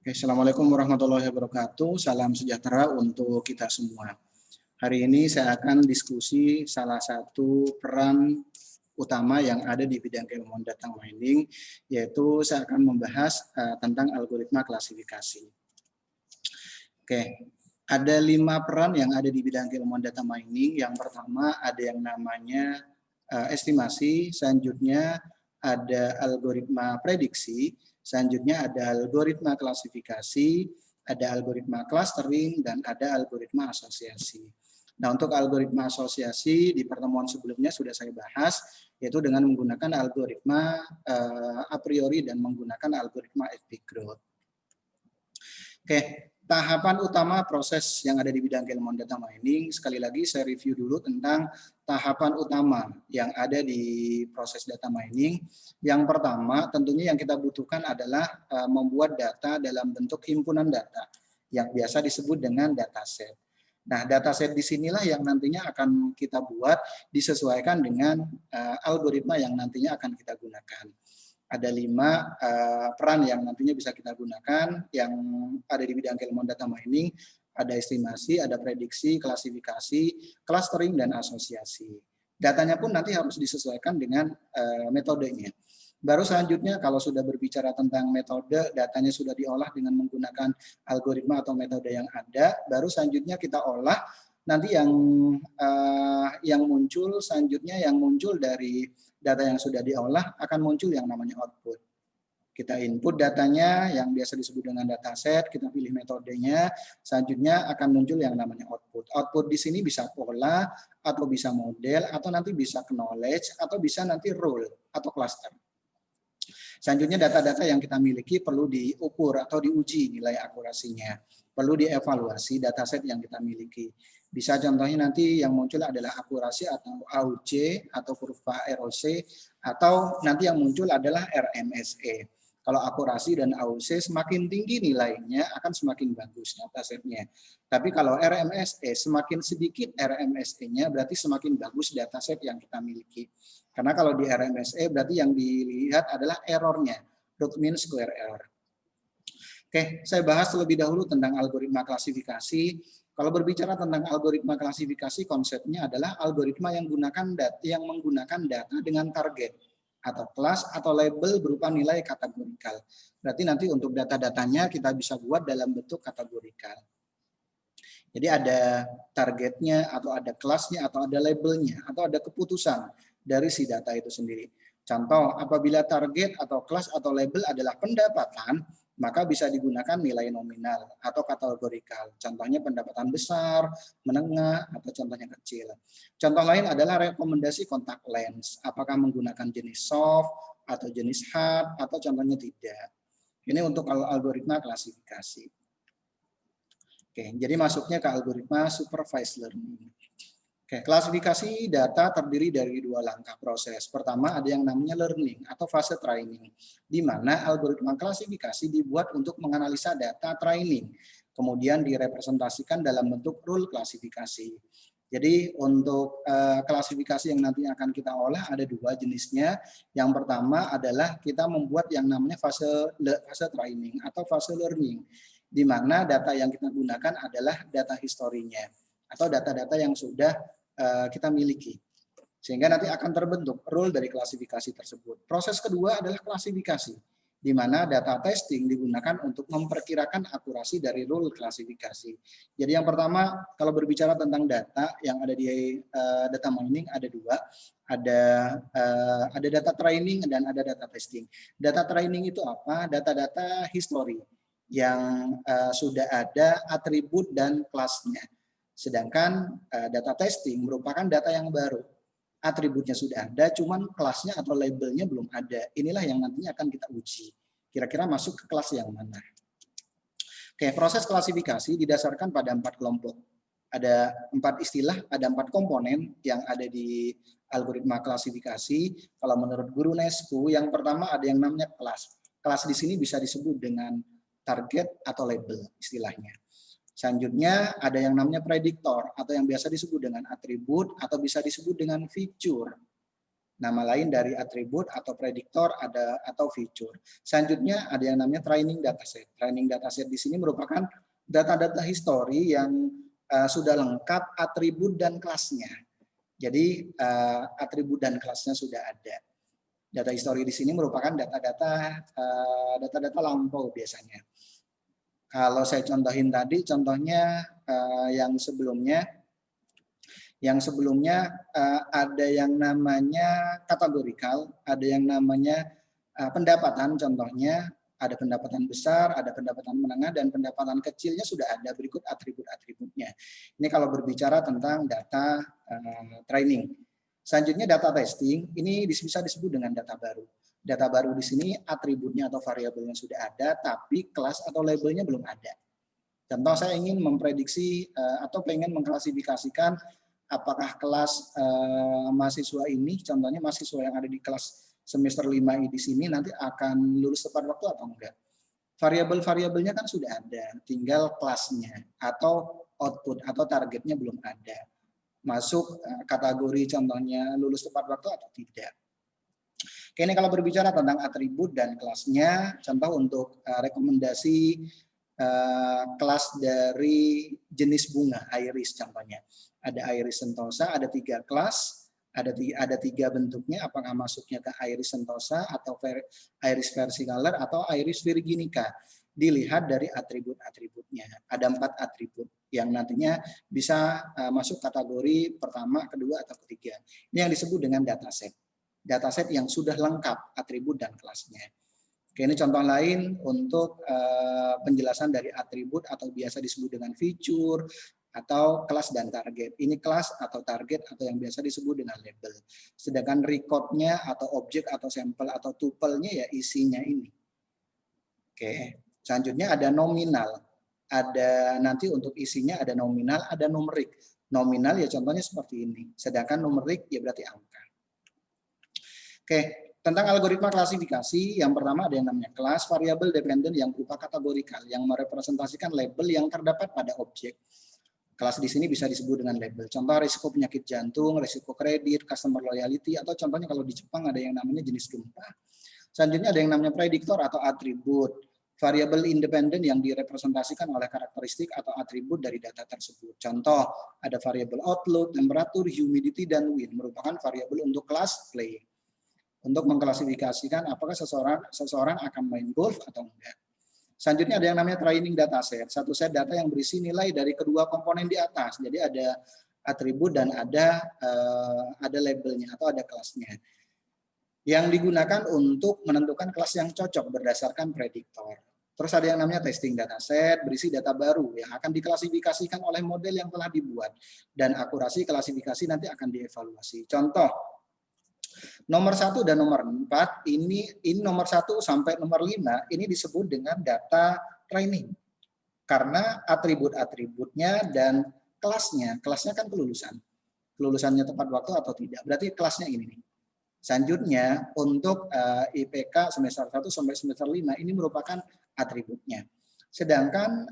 Oke, Assalamualaikum warahmatullahi wabarakatuh. Salam sejahtera untuk kita semua. Hari ini saya akan diskusi salah satu peran utama yang ada di bidang keilmuan data mining, yaitu saya akan membahas tentang algoritma klasifikasi. Oke, ada 5 peran yang ada di bidang keilmuan data mining. Yang pertama ada yang namanya estimasi, selanjutnya ada algoritma prediksi, selanjutnya ada algoritma klasifikasi, ada algoritma clustering, dan ada algoritma asosiasi. Nah, untuk algoritma asosiasi di pertemuan sebelumnya sudah saya bahas, yaitu dengan menggunakan algoritma a priori dan menggunakan algoritma FP growth. Oke, tahapan utama proses yang ada di bidang keilmuan data mining, sekali lagi saya review dulu tentang tahapan utama yang ada di proses data mining. Yang pertama, tentunya yang kita butuhkan adalah membuat data dalam bentuk himpunan data yang biasa disebut dengan dataset. Nah, dataset di sinilah yang nantinya akan kita buat disesuaikan dengan algoritma yang nantinya akan kita gunakan. Ada 5 peran yang nantinya bisa kita gunakan yang ada di bidang keilmuan data mining. Ada estimasi, ada prediksi, klasifikasi, clustering, dan asosiasi. Datanya pun nanti harus disesuaikan dengan metodenya. Baru selanjutnya kalau sudah berbicara tentang metode, datanya sudah diolah dengan menggunakan algoritma atau metode yang ada, baru selanjutnya kita olah. Nanti yang muncul selanjutnya yang muncul dari data yang sudah diolah akan muncul yang namanya output. Kita input datanya yang biasa disebut dengan dataset, kita pilih metodenya, selanjutnya akan muncul yang namanya output. Output di sini bisa pola, atau bisa model, atau nanti bisa knowledge, atau bisa nanti rule atau cluster. Selanjutnya data-data yang kita miliki perlu diukur atau diuji nilai akurasinya. Perlu dievaluasi dataset yang kita miliki. Bisa contohnya nanti yang muncul adalah akurasi atau AUC atau kurva ROC, atau nanti yang muncul adalah RMSE. Kalau akurasi dan AUC semakin tinggi nilainya akan semakin bagus datasetnya. Tapi kalau RMSE semakin sedikit RMSE-nya berarti semakin bagus dataset yang kita miliki. Karena kalau di RMSE berarti yang dilihat adalah errornya, root mean square error. Oke, saya bahas terlebih dahulu tentang algoritma klasifikasi. Kalau berbicara tentang algoritma klasifikasi, konsepnya adalah algoritma yang menggunakan data dengan target atau kelas atau label berupa nilai kategorikal. Berarti nanti untuk data-datanya kita bisa buat dalam bentuk kategorikal. Jadi ada targetnya atau ada kelasnya atau ada labelnya atau ada keputusan dari si data itu sendiri. Contoh, apabila target atau kelas atau label adalah pendapatan, maka bisa digunakan nilai nominal atau kategorikal. Contohnya pendapatan besar, menengah, atau contohnya kecil. Contoh lain adalah rekomendasi kontak lens. Apakah menggunakan jenis soft atau jenis hard atau contohnya tidak. Ini untuk algoritma klasifikasi. Oke, jadi masuknya ke algoritma supervised learning. Oke, klasifikasi data terdiri dari 2 langkah proses. Pertama ada yang namanya learning atau fase training, di mana algoritma klasifikasi dibuat untuk menganalisa data training, kemudian direpresentasikan dalam bentuk rule klasifikasi. Jadi untuk klasifikasi yang nanti akan kita olah ada 2 jenisnya. Yang pertama adalah kita membuat yang namanya fase training atau fase learning, di mana data yang kita gunakan adalah data historinya atau data-data yang sudah kita miliki. Sehingga nanti akan terbentuk rule dari klasifikasi tersebut. Proses kedua adalah klasifikasi, di mana data testing digunakan untuk memperkirakan akurasi dari rule klasifikasi. Jadi yang pertama, kalau berbicara tentang data yang ada di data mining ada 2, ada data training dan ada data testing. Data training itu apa? Data-data history yang sudah ada atribut dan kelasnya. Sedangkan data testing merupakan data yang baru. Atributnya sudah ada, cuman kelasnya atau labelnya belum ada. Inilah yang nantinya akan kita uji. Kira-kira masuk ke kelas yang mana. Oke, proses klasifikasi didasarkan pada 4 kelompok. Ada 4 istilah, ada 4 komponen yang ada di algoritma klasifikasi. Kalau menurut guru Nesku, yang pertama ada yang namanya kelas. Kelas di sini bisa disebut dengan target atau label istilahnya. Selanjutnya ada yang namanya prediktor atau yang biasa disebut dengan atribut atau bisa disebut dengan feature. Nama lain dari atribut atau prediktor atau feature. Selanjutnya ada yang namanya training dataset. Training dataset di sini merupakan data-data histori yang sudah lengkap atribut dan kelasnya. Jadi atribut dan kelasnya sudah ada. Data histori di sini merupakan data-data lampau biasanya. Kalau saya contohin tadi, contohnya yang sebelumnya ada yang namanya kategorikal, ada yang namanya pendapatan, contohnya ada pendapatan besar, ada pendapatan menengah, dan pendapatan kecilnya sudah ada, berikut atribut-atributnya. Ini kalau berbicara tentang data training. Selanjutnya data testing, ini bisa disebut dengan data baru. Data baru di sini atributnya atau variabelnya sudah ada, tapi kelas atau labelnya belum ada. Contoh, saya ingin memprediksi atau pengen mengklasifikasikan apakah kelas mahasiswa ini, contohnya mahasiswa yang ada di kelas semester 5 di sini nanti akan lulus tepat waktu atau enggak. Variabel-variabelnya kan sudah ada, tinggal kelasnya atau output atau targetnya belum ada. Masuk kategori contohnya lulus tepat waktu atau tidak. Oke, ini kalau berbicara tentang atribut dan kelasnya, contoh untuk rekomendasi kelas dari jenis bunga, iris contohnya. Ada iris sentosa, ada 3 kelas, ada 3 bentuknya, apakah masuknya ke iris sentosa atau iris versicolor atau iris virginica. Dilihat dari atribut-atributnya. Ada 4 atribut yang nantinya bisa masuk kategori pertama, kedua, atau ketiga. Ini yang disebut dengan dataset. Dataset yang sudah lengkap atribut dan kelasnya. Oke, ini contoh lain untuk penjelasan dari atribut atau biasa disebut dengan feature atau kelas dan target. Ini kelas atau target atau yang biasa disebut dengan label. Sedangkan recordnya atau objek atau sampel atau tuple-nya ya isinya ini. Oke, selanjutnya ada nominal. Ada nanti untuk isinya ada nominal, ada numerik. Nominal ya contohnya seperti ini. Sedangkan numerik ya berarti angka. Oke, tentang algoritma klasifikasi, yang pertama ada yang namanya kelas variabel dependent yang berupa kategorikal, yang merepresentasikan label yang terdapat pada objek. Kelas di sini bisa disebut dengan label. Contoh risiko penyakit jantung, risiko kredit, customer loyalty, atau contohnya kalau di Jepang ada yang namanya jenis gempa. Selanjutnya ada yang namanya prediktor atau atribut. Variabel independen yang direpresentasikan oleh karakteristik atau atribut dari data tersebut. Contoh, ada variabel outlook, temperatur, humidity, dan wind, merupakan variabel untuk kelas play. Untuk mengklasifikasikan apakah seseorang akan main golf atau enggak. Selanjutnya ada yang namanya training dataset, satu set data yang berisi nilai dari kedua komponen di atas. Jadi ada atribut dan ada labelnya atau ada kelasnya. Yang digunakan untuk menentukan kelas yang cocok berdasarkan prediktor. Terus ada yang namanya testing dataset, berisi data baru yang akan diklasifikasikan oleh model yang telah dibuat. Dan akurasi klasifikasi nanti akan dievaluasi. Contoh, nomor 1 dan nomor 4 ini nomor 1 sampai nomor 5 ini disebut dengan data training. Karena atribut-atributnya dan kelasnya kan kelulusan. Kelulusannya tepat waktu atau tidak. Berarti kelasnya ini nih. Selanjutnya untuk IPK semester 1 sampai semester 5 ini merupakan atributnya. Sedangkan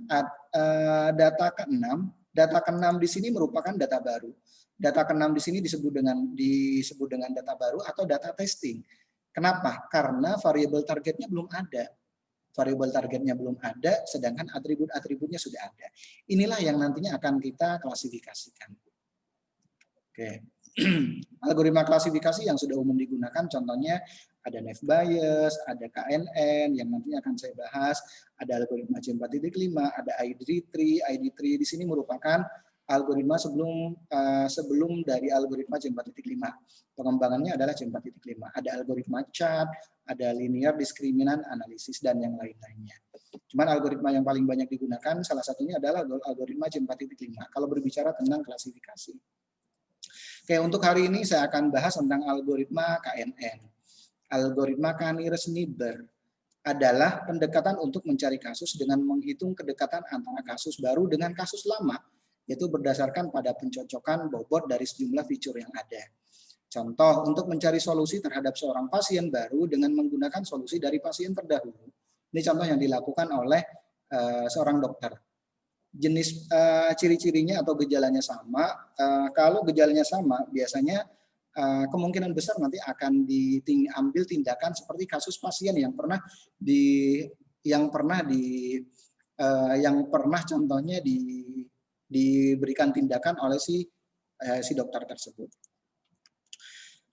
data ke-6 di sini merupakan data baru. Data ke-6 di sini disebut dengan data baru atau data testing. Kenapa? Karena variabel targetnya belum ada. Variabel targetnya belum ada, sedangkan atribut-atributnya sudah ada. Inilah yang nantinya akan kita klasifikasikan. Oke. Algoritma klasifikasi yang sudah umum digunakan contohnya ada Naive Bayes, ada KNN yang nantinya akan saya bahas, ada algoritma C4.5, ada ID3. ID3 di sini merupakan algoritma sebelum dari algoritma C4.5. Pengembangannya adalah C4.5. Ada algoritma CHAT, ada linear discriminant analysis dan yang lain-lainnya. Cuman algoritma yang paling banyak digunakan salah satunya adalah algoritma C4.5 kalau berbicara tentang klasifikasi. Oke, untuk hari ini saya akan bahas tentang algoritma KNN. Algoritma Canires-Niebuhr adalah pendekatan untuk mencari kasus dengan menghitung kedekatan antara kasus baru dengan kasus lama, yaitu berdasarkan pada pencocokan bobot dari sejumlah fitur yang ada. Contoh, untuk mencari solusi terhadap seorang pasien baru dengan menggunakan solusi dari pasien terdahulu. Ini contoh yang dilakukan oleh seorang dokter. Jenis ciri-cirinya atau gejalanya sama. Kalau gejalanya sama, biasanya kemungkinan besar nanti akan diambil tindakan seperti kasus pasien yang pernah contohnya diberikan tindakan oleh si dokter tersebut.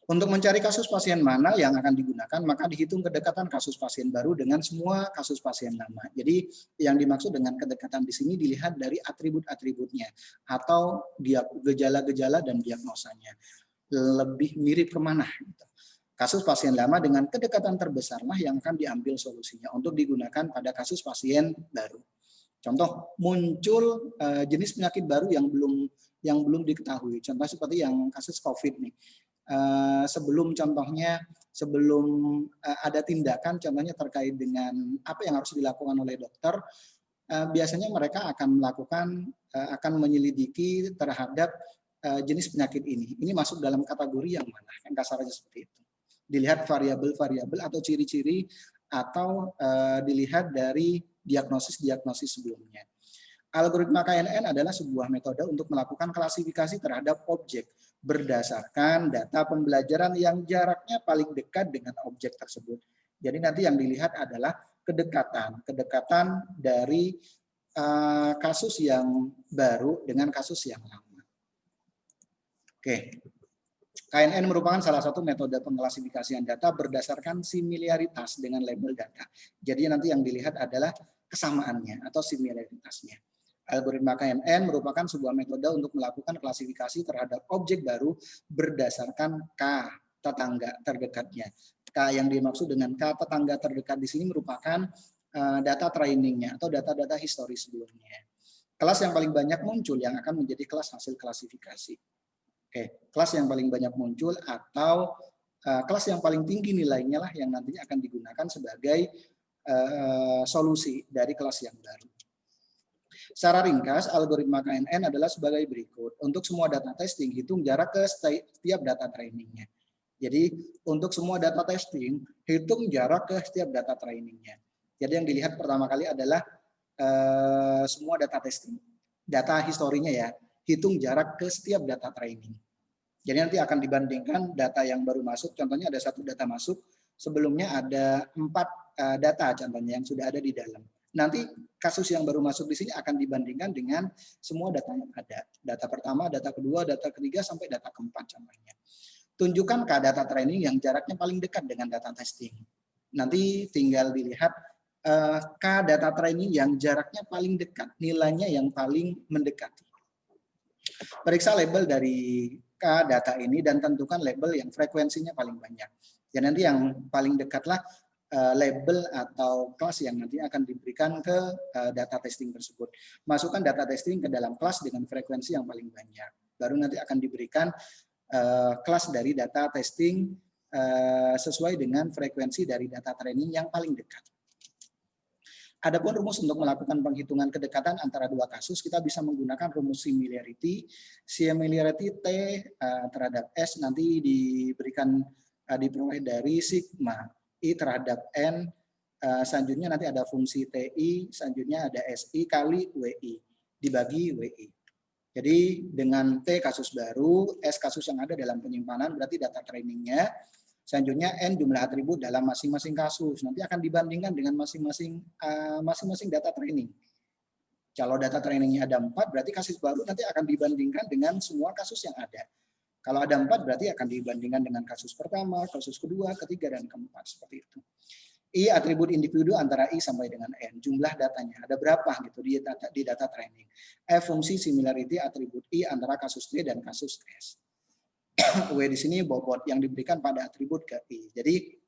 Untuk mencari kasus pasien mana yang akan digunakan, maka dihitung kedekatan kasus pasien baru dengan semua kasus pasien lama. Jadi yang dimaksud dengan kedekatan di sini dilihat dari atribut-atributnya atau gejala-gejala dan diagnosanya. Lebih mirip kemana? Kasus pasien lama dengan kedekatan terbesarlah yang akan diambil solusinya untuk digunakan pada kasus pasien baru. Contoh, muncul jenis penyakit baru yang belum diketahui. Contoh seperti yang kasus COVID nih. Sebelum ada tindakan contohnya terkait dengan apa yang harus dilakukan oleh dokter, biasanya mereka akan menyelidiki terhadap jenis penyakit ini. Ini masuk dalam kategori yang mana? Yang kasarnya seperti itu. Dilihat variabel-variabel atau ciri-ciri atau dilihat dari diagnosis sebelumnya. Algoritma KNN adalah sebuah metode untuk melakukan klasifikasi terhadap objek berdasarkan data pembelajaran yang jaraknya paling dekat dengan objek tersebut. Jadi nanti yang dilihat adalah kedekatan dari kasus yang baru dengan kasus yang lama. Oke. KNN merupakan salah satu metode pengklasifikasian data berdasarkan similaritas dengan label data. Jadi nanti yang dilihat adalah kesamaannya atau similaritasnya. Algoritma KNN merupakan sebuah metode untuk melakukan klasifikasi terhadap objek baru berdasarkan K tetangga terdekatnya. K yang dimaksud dengan K tetangga terdekat di sini merupakan data trainingnya atau data-data historis sebelumnya. Kelas yang paling banyak muncul yang akan menjadi kelas hasil klasifikasi. Oke, kelas yang paling banyak muncul atau kelas yang paling tinggi nilainya lah yang nantinya akan digunakan sebagai solusi dari kelas yang baru. Secara ringkas, algoritma KNN adalah sebagai berikut. Untuk semua data testing, hitung jarak ke setiap data trainingnya. Jadi untuk semua data testing, hitung jarak ke setiap data trainingnya. Jadi yang dilihat pertama kali adalah semua data testing. Data historinya ya, hitung jarak ke setiap data training. Jadi nanti akan dibandingkan data yang baru masuk, contohnya ada 1 data masuk, sebelumnya ada 4 data contohnya yang sudah ada di dalam. Nanti kasus yang baru masuk di sini akan dibandingkan dengan semua data yang ada. Data pertama, data kedua, data ketiga, sampai data keempat contohnya. Tunjukkan ke data training yang jaraknya paling dekat dengan data testing. Nanti tinggal dilihat K data training yang jaraknya paling dekat, nilainya yang paling mendekati. Periksa label dari K data ini dan tentukan label yang frekuensinya paling banyak. Dan nanti yang paling dekatlah label atau kelas yang nanti akan diberikan ke data testing tersebut. Masukkan data testing ke dalam kelas dengan frekuensi yang paling banyak. Baru nanti akan diberikan kelas dari data testing sesuai dengan frekuensi dari data training yang paling dekat. Adapun rumus untuk melakukan penghitungan kedekatan antara 2 kasus, kita bisa menggunakan rumus similarity. Similarity T terhadap S nanti diperoleh dari sigma I terhadap N, selanjutnya nanti ada fungsi TI, selanjutnya ada SI kali WI, dibagi WI. Jadi dengan T kasus baru, S kasus yang ada dalam penyimpanan, berarti data trainingnya, selanjutnya N jumlah atribut dalam masing-masing kasus, nanti akan dibandingkan dengan masing-masing data training. Kalau data trainingnya ada 4, berarti kasus baru nanti akan dibandingkan dengan semua kasus yang ada. Kalau ada 4 berarti akan dibandingkan dengan kasus pertama, kasus kedua, ketiga, dan keempat. Seperti itu. I atribut individu antara I sampai dengan N. Jumlah datanya. Ada berapa gitu di data training. F fungsi similarity atribut I antara kasus T dan kasus S. W di sini bobot yang diberikan pada atribut ke I. Jadi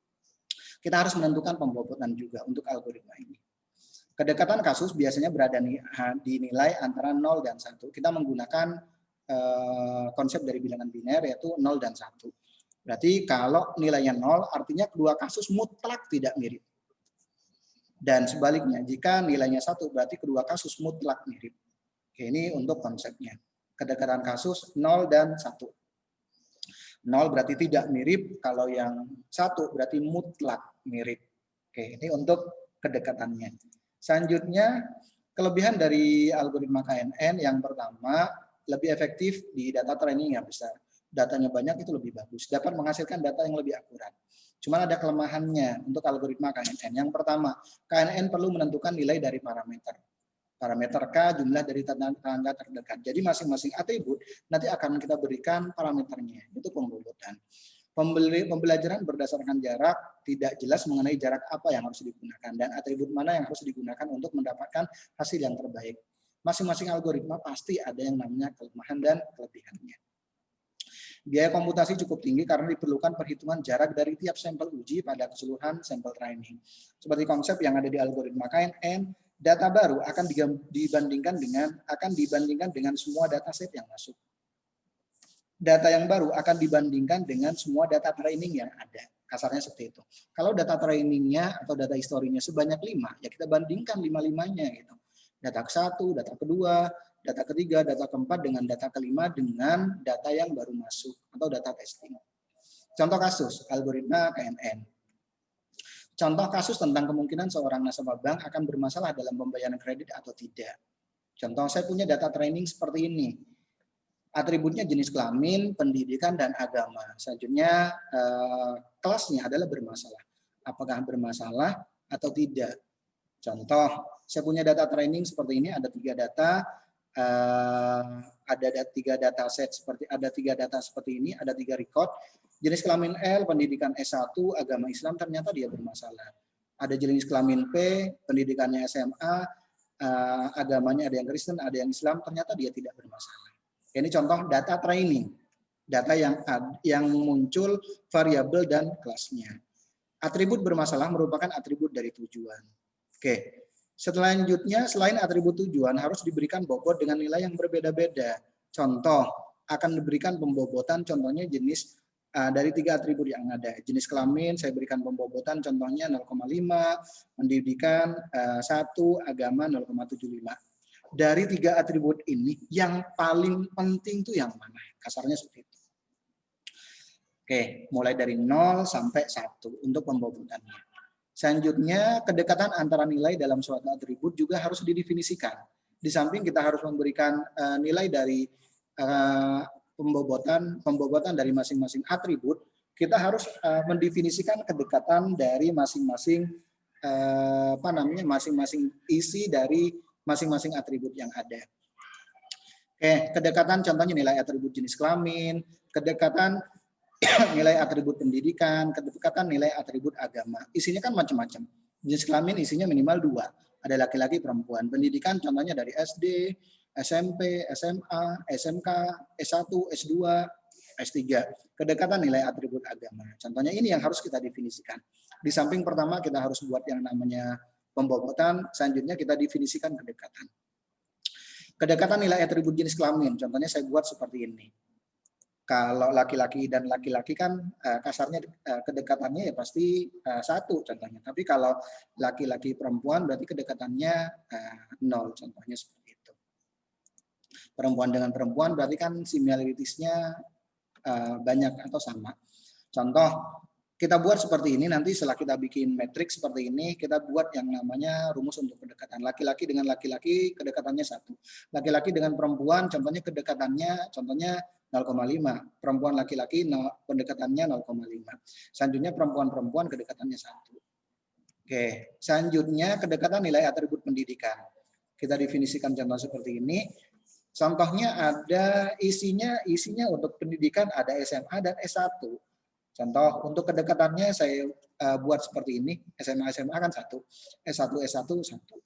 kita harus menentukan pembobotan juga untuk algoritma ini. Kedekatan kasus biasanya berada di nilai antara 0 dan 1. Kita menggunakan konsep dari bilangan biner yaitu 0 dan 1. Berarti kalau nilainya 0 artinya kedua kasus mutlak tidak mirip. Dan sebaliknya jika nilainya 1 berarti kedua kasus mutlak mirip. Oke, ini untuk konsepnya. Kedekatan kasus 0 dan 1. 0 berarti tidak mirip, kalau yang 1 berarti mutlak mirip. Oke, ini untuk kedekatannya. Selanjutnya kelebihan dari algoritma KNN yang pertama lebih efektif di data training yang besar. datanya banyak itu lebih bagus, dapat menghasilkan data yang lebih akurat. Cuman ada kelemahannya untuk algoritma KNN. Yang pertama, KNN perlu menentukan nilai dari parameter. Parameter K jumlah dari tetangga terdekat. Jadi masing-masing atribut nanti akan kita berikan parameternya, itu pembobotan. Pembelajaran berdasarkan jarak tidak jelas mengenai jarak apa yang harus digunakan dan atribut mana yang harus digunakan untuk mendapatkan hasil yang terbaik. Masing-masing algoritma pasti ada yang namanya kelemahan dan kelebihannya. Biaya komputasi cukup tinggi karena diperlukan perhitungan jarak dari tiap sampel uji pada keseluruhan sampel training. Seperti konsep yang ada di algoritma KNN, data baru akan dibandingkan dengan semua dataset yang masuk. Data yang baru akan dibandingkan dengan semua data training yang ada. Kasarnya seperti itu. Kalau data trainingnya atau data historinya sebanyak 5, ya kita bandingkan 5-5-nya gitu. Data ke-1, data kedua, data ketiga, data keempat dengan data kelima dengan data yang baru masuk atau data testing. Contoh kasus algoritma KNN. Contoh kasus tentang kemungkinan seorang nasabah bank akan bermasalah dalam pembayaran kredit atau tidak. Contoh, saya punya data training seperti ini. Atributnya jenis kelamin, pendidikan, dan agama. Selanjutnya kelasnya adalah bermasalah. Apakah bermasalah atau tidak? Contoh, saya punya data training seperti ini, ada 3 data, ada 3 data set seperti ada 3 data seperti ini, ada 3 record. Jenis kelamin L, pendidikan S1, agama Islam, ternyata dia bermasalah. Ada jenis kelamin P, pendidikannya SMA, agamanya ada yang Kristen, ada yang Islam, ternyata dia tidak bermasalah. Ini contoh data training, data yang muncul variabel dan kelasnya. Atribut bermasalah merupakan atribut dari tujuan. Oke, selanjutnya selain atribut tujuan harus diberikan bobot dengan nilai yang berbeda-beda. Contoh, akan diberikan pembobotan contohnya jenis dari 3 atribut yang ada. Jenis kelamin saya berikan pembobotan contohnya 0,5, pendidikan 1, agama 0,75. Dari 3 atribut ini yang paling penting itu yang mana? Kasarnya seperti itu. Oke, mulai dari 0 sampai 1 untuk pembobotannya. Selanjutnya, kedekatan antara nilai dalam suatu atribut juga harus didefinisikan. Di samping kita harus memberikan nilai dari pembobotan dari masing-masing atribut, kita harus mendefinisikan kedekatan dari masing-masing masing-masing isi dari masing-masing atribut yang ada. Oke, kedekatan contohnya nilai atribut jenis kelamin, kedekatan nilai atribut pendidikan, kedekatan nilai atribut agama. Isinya kan macam-macam. Jenis kelamin isinya minimal 2. Ada laki-laki, perempuan. Pendidikan contohnya dari SD, SMP, SMA, SMK, S1, S2, S3. Kedekatan nilai atribut agama. Contohnya ini yang harus kita definisikan. Di samping pertama kita harus buat yang namanya pembobotan, selanjutnya kita definisikan kedekatan. Kedekatan nilai atribut jenis kelamin, contohnya saya buat seperti ini. Kalau laki-laki dan laki-laki kan kasarnya kedekatannya ya pasti 1 contohnya. Tapi kalau laki-laki perempuan berarti kedekatannya 0 contohnya seperti itu. Perempuan dengan perempuan berarti kan similaritisnya banyak atau sama. Contoh, kita buat seperti ini, nanti setelah kita bikin matriks seperti ini, kita buat yang namanya rumus untuk kedekatan. Laki-laki dengan laki-laki, kedekatannya 1. Laki-laki dengan perempuan, contohnya kedekatannya, contohnya 0,5. Perempuan laki-laki, pendekatannya 0,5. Selanjutnya perempuan-perempuan, kedekatannya 1. Oke, selanjutnya kedekatan nilai atribut pendidikan. Kita definisikan contoh seperti ini. Contohnya ada isinya untuk pendidikan ada SMA dan S1. Contoh, untuk kedekatannya saya buat seperti ini, SMA kan 1, S1 1,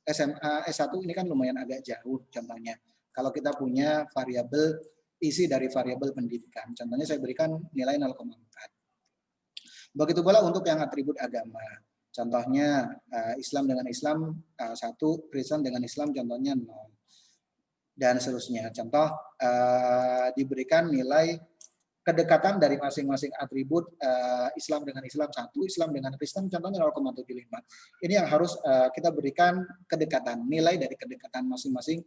SMA S1 ini kan lumayan agak jauh contohnya. Kalau kita punya variabel, isi dari variabel pendidikan, contohnya saya berikan nilai 0,4. Begitu pula untuk yang atribut agama. Contohnya Islam dengan Islam 1, Kristen dengan Islam contohnya 0. Dan seterusnya. Contoh, diberikan nilai kedekatan dari masing-masing atribut Islam dengan Islam 1, Islam dengan Kristen contohnya 0,75. Ini yang harus kita berikan kedekatan, nilai dari kedekatan masing-masing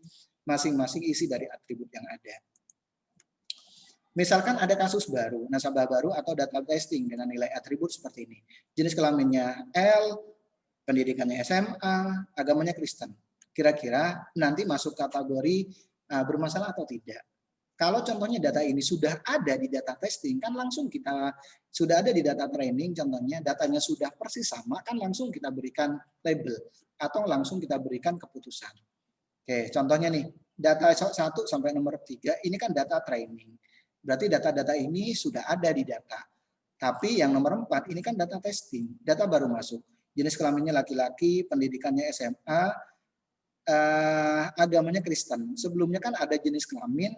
isi dari atribut yang ada. Misalkan ada kasus baru, nasabah baru atau data testing dengan nilai atribut seperti ini. Jenis kelaminnya L, pendidikannya SMA, agamanya Kristen. Kira-kira nanti masuk kategori bermasalah atau tidak? Kalau contohnya data ini sudah ada di data testing, kan langsung kita sudah ada di data training, contohnya datanya sudah persis sama, kan langsung kita berikan label atau langsung kita berikan keputusan. Oke, contohnya nih, data 1 sampai nomor 3 ini kan data training. Berarti data-data ini sudah ada di data. Tapi yang nomor 4 ini kan data testing, data baru masuk. Jenis kelaminnya laki-laki, pendidikannya SMA, agamanya Kristen. Sebelumnya kan ada jenis kelamin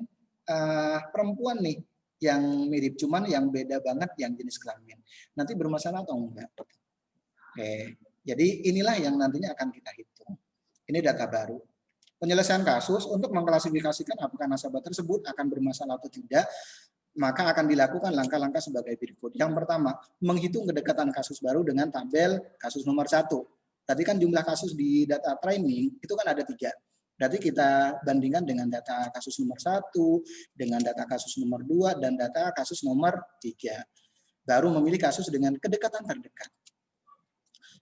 perempuan nih yang mirip, cuman yang beda banget yang jenis kelamin. Nanti bermasalah atau enggak? Oke, jadi inilah yang nantinya akan kita hitung. Ini data baru. Penyelesaian kasus untuk mengklasifikasikan apakah nasabah tersebut akan bermasalah atau tidak, maka akan dilakukan langkah-langkah sebagai berikut. Yang pertama, menghitung kedekatan kasus baru dengan tabel kasus nomor 1. Tadi kan jumlah kasus di data training itu kan ada 3. Berarti kita bandingkan dengan data kasus nomor 1, dengan data kasus nomor 2, dan data kasus nomor 3. Baru memilih kasus dengan kedekatan terdekat.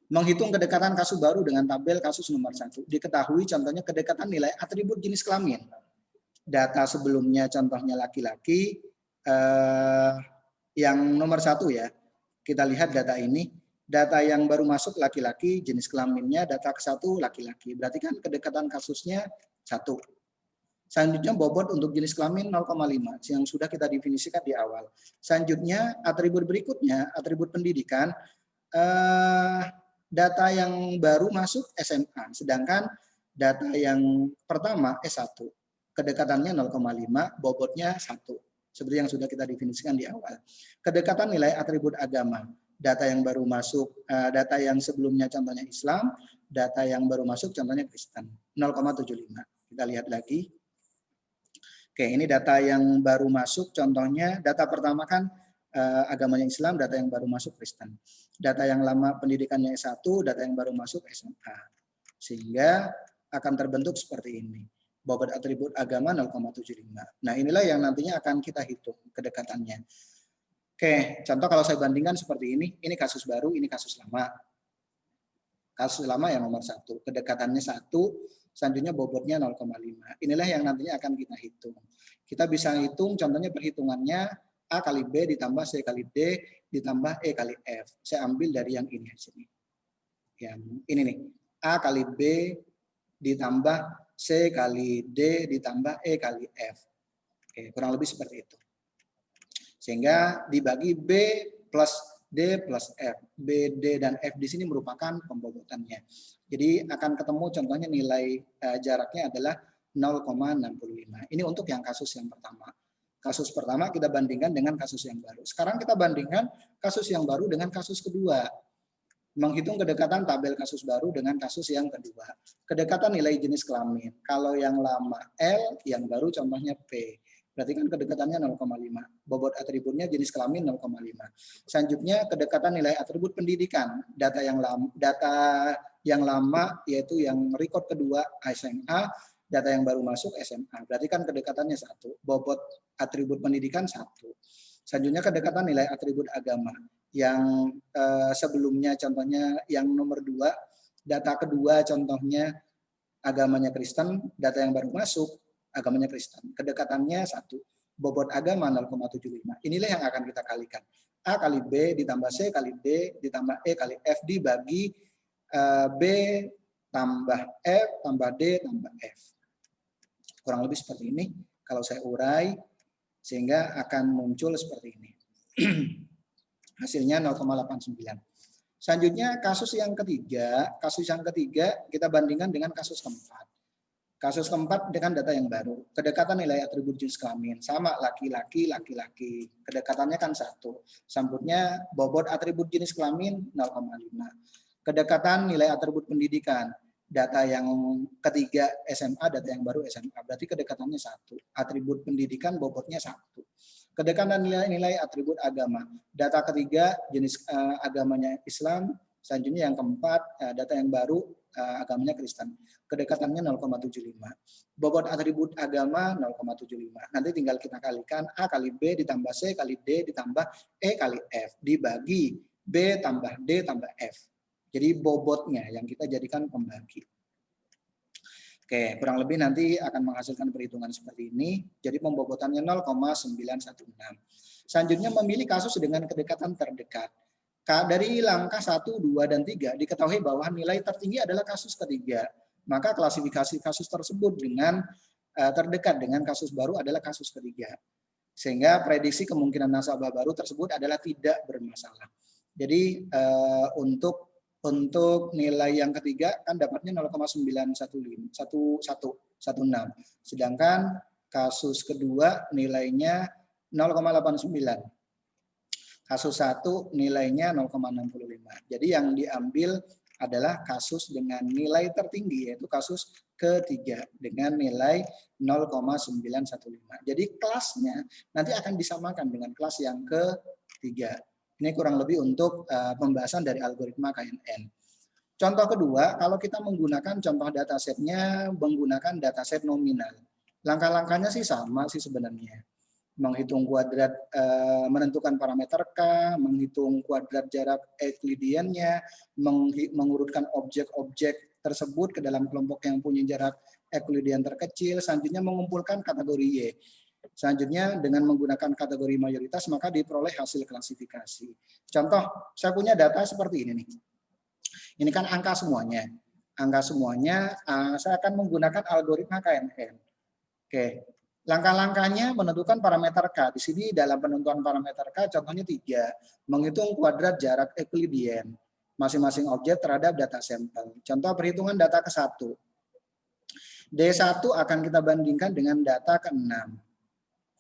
Menghitung kedekatan kasus baru dengan tabel kasus nomor 1. Diketahui contohnya kedekatan nilai atribut jenis kelamin. Data sebelumnya contohnya laki-laki, yang nomor 1 ya. Kita lihat data ini. Data yang baru masuk laki-laki, jenis kelaminnya data ke-1 laki-laki. Berarti kan kedekatan kasusnya 1. Selanjutnya bobot untuk jenis kelamin 0,5 yang sudah kita definisikan di awal. Selanjutnya atribut berikutnya, atribut pendidikan, data yang baru masuk SMA, sedangkan data yang pertama S1. Kedekatannya 0,5, bobotnya 1. Seperti yang sudah kita definisikan di awal. Kedekatan nilai atribut agama. Data yang baru masuk, data yang sebelumnya contohnya Islam, data yang baru masuk contohnya Kristen, 0,75. Kita lihat lagi. Oke, ini data yang baru masuk, contohnya data pertama kan agamanya Islam, data yang baru masuk Kristen. Data yang lama pendidikannya S1, data yang baru masuk SMA. Sehingga akan terbentuk seperti ini. Bobot atribut agama 0,75. Nah, inilah yang nantinya akan kita hitung kedekatannya. Oke, contoh kalau saya bandingkan seperti ini kasus baru, ini kasus lama. Kasus lama yang nomor 1, kedekatannya 1, selanjutnya bobotnya 0,5. Inilah yang nantinya akan kita hitung. Kita bisa hitung, contohnya perhitungannya A kali B ditambah C kali D ditambah E kali F. Saya ambil dari yang ini sini. Yang ini nih, A kali B ditambah C kali D ditambah E kali F. Oke, kurang lebih seperti itu. Sehingga dibagi B plus D plus F. B, D, dan F di sini merupakan pembobotannya. Jadi akan ketemu contohnya nilai jaraknya adalah 0,65. Ini untuk yang kasus yang pertama. Kasus pertama kita bandingkan dengan kasus yang baru. Sekarang kita bandingkan kasus yang baru dengan kasus kedua. Menghitung kedekatan tabel kasus baru dengan kasus yang kedua. Kedekatan nilai jenis kelamin. Kalau yang lama L, yang baru contohnya P. Berarti kan kedekatannya 0,5. Bobot atributnya jenis kelamin 0,5. Selanjutnya kedekatan nilai atribut pendidikan. Data yang lama yaitu yang record kedua SMA, data yang baru masuk SMA. Berarti kan kedekatannya 1. Bobot atribut pendidikan 1. Selanjutnya kedekatan nilai atribut agama. Yang sebelumnya contohnya yang nomor 2, data kedua contohnya agamanya Kristen, data yang baru masuk agamanya Kristen. Kedekatannya 1. Bobot agama 0,75. Inilah yang akan kita kalikan. A kali B ditambah C kali D ditambah E kali F dibagi B tambah F tambah D tambah F. Kurang lebih seperti ini. Kalau saya urai, sehingga akan muncul seperti ini. Hasilnya 0,89. Selanjutnya kasus yang ketiga kita bandingkan dengan kasus keempat. Kasus keempat dengan data yang baru. Kedekatan nilai atribut jenis kelamin. Sama laki-laki, laki-laki. Kedekatannya kan 1. Sambutnya bobot atribut jenis kelamin 0,5. Kedekatan nilai atribut pendidikan. Data yang ketiga SMA, data yang baru SMA. Berarti kedekatannya 1. Atribut pendidikan bobotnya 1. Kedekatan nilai atribut agama. Data ketiga jenis agamanya Islam. Selanjutnya yang keempat data yang baru agamanya Kristen. Kedekatannya 0,75. Bobot atribut agama 0,75. Nanti tinggal kita kalikan A kali B ditambah C kali D ditambah E kali F dibagi B tambah D tambah F. Jadi bobotnya yang kita jadikan pembagi. Oke, kurang lebih nanti akan menghasilkan perhitungan seperti ini. Jadi pembobotannya 0,916. Selanjutnya memilih kasus dengan kedekatan terdekat. Dari langkah 1, 2, dan 3 diketahui bahwa nilai tertinggi adalah kasus ketiga. Maka klasifikasi kasus tersebut dengan terdekat dengan kasus baru adalah kasus ketiga. Sehingga prediksi kemungkinan nasabah baru tersebut adalah tidak bermasalah. Jadi untuk nilai yang ketiga kan dapatnya 0,916. Sedangkan kasus kedua nilainya 0,89. Kasus 1 nilainya 0,65. Jadi yang diambil adalah kasus dengan nilai tertinggi, yaitu kasus ketiga dengan nilai 0,915. Jadi kelasnya nanti akan disamakan dengan kelas yang ketiga. Ini kurang lebih untuk pembahasan dari algoritma KNN. Contoh kedua, kalau kita menggunakan contoh datasetnya menggunakan dataset nominal. Langkah-langkahnya sih sama sih sebenarnya. Menghitung kuadrat, menentukan parameter K, menghitung kuadrat jarak Euclidean-nya, mengurutkan objek-objek tersebut ke dalam kelompok yang punya jarak Euclidean terkecil, selanjutnya mengumpulkan kategori Y. Selanjutnya dengan menggunakan kategori mayoritas maka diperoleh hasil klasifikasi. Contoh, saya punya data seperti ini nih. Ini kan angka semuanya. Angka semuanya saya akan menggunakan algoritma KNN. Oke. Langkah-langkahnya menentukan parameter K. Di sini dalam penentuan parameter K contohnya 3. Menghitung kuadrat jarak Euclidean masing-masing objek terhadap data sampel. Contoh perhitungan data ke-1. D1 akan kita bandingkan dengan data ke-6.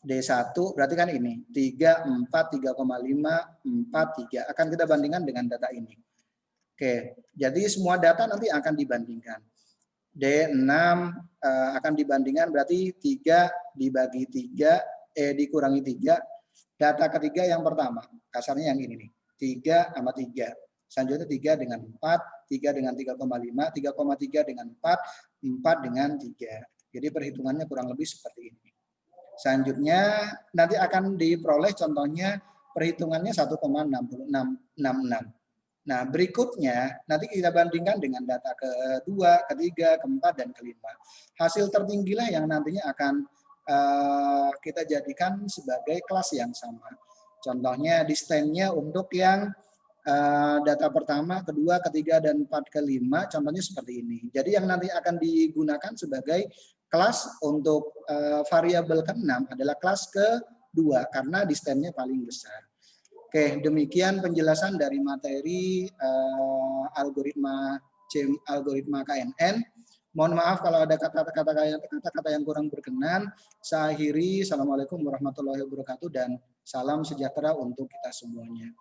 D1 berarti kan ini 3, 4, 3,5, 4, 3 akan kita bandingkan dengan data ini. Oke, jadi semua data nanti akan dibandingkan. D6 akan dibandingkan berarti 3 dibagi 3, dikurangi 3. Data ketiga yang pertama, kasarnya yang ini nih, 3 sama 3. Selanjutnya 3 dengan 4, 3 dengan 3,5, 3,3 dengan 4, 4 dengan 3. Jadi perhitungannya kurang lebih seperti ini. Selanjutnya nanti akan diperoleh contohnya perhitungannya 1,6666. Nah, berikutnya nanti kita bandingkan dengan data kedua, ketiga, keempat, dan kelima. Hasil tertinggilah yang nantinya akan kita jadikan sebagai kelas yang sama. Contohnya distannya untuk yang data pertama, kedua, ketiga, dan empat, kelima, contohnya seperti ini. Jadi yang nanti akan digunakan sebagai kelas untuk variabel ke-6 adalah kelas kedua karena distannya paling besar. Oke, demikian penjelasan dari materi algoritma KNN. Mohon maaf kalau ada kata-kata yang kurang berkenan. Saya akhiri. Assalamualaikum warahmatullahi wabarakatuh dan salam sejahtera untuk kita semuanya.